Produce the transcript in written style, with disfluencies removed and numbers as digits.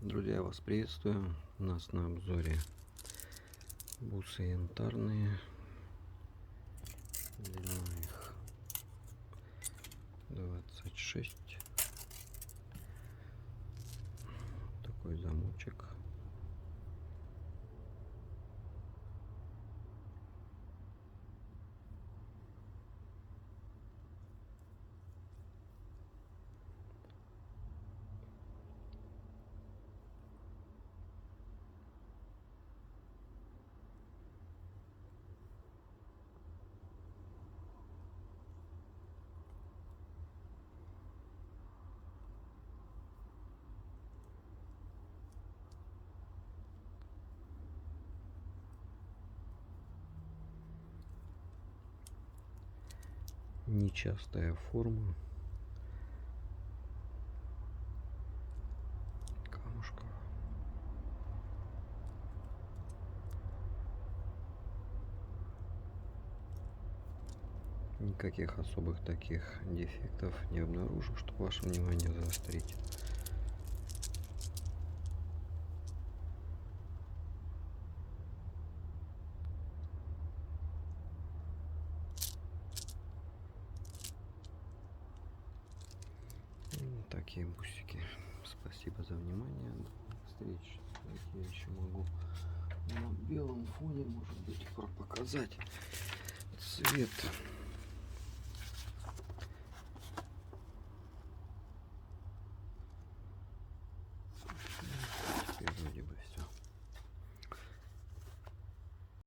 Друзья, вас приветствую. У нас на обзоре бусы янтарные. Длина их 26. Такой замочек. Нечастая форма камушков. Никаких особых таких дефектов не обнаружил, чтобы ваше внимание заострить. Такие бусики. Спасибо за внимание. До новых встреч. Я еще могу на белом фоне, может быть, показать цвет.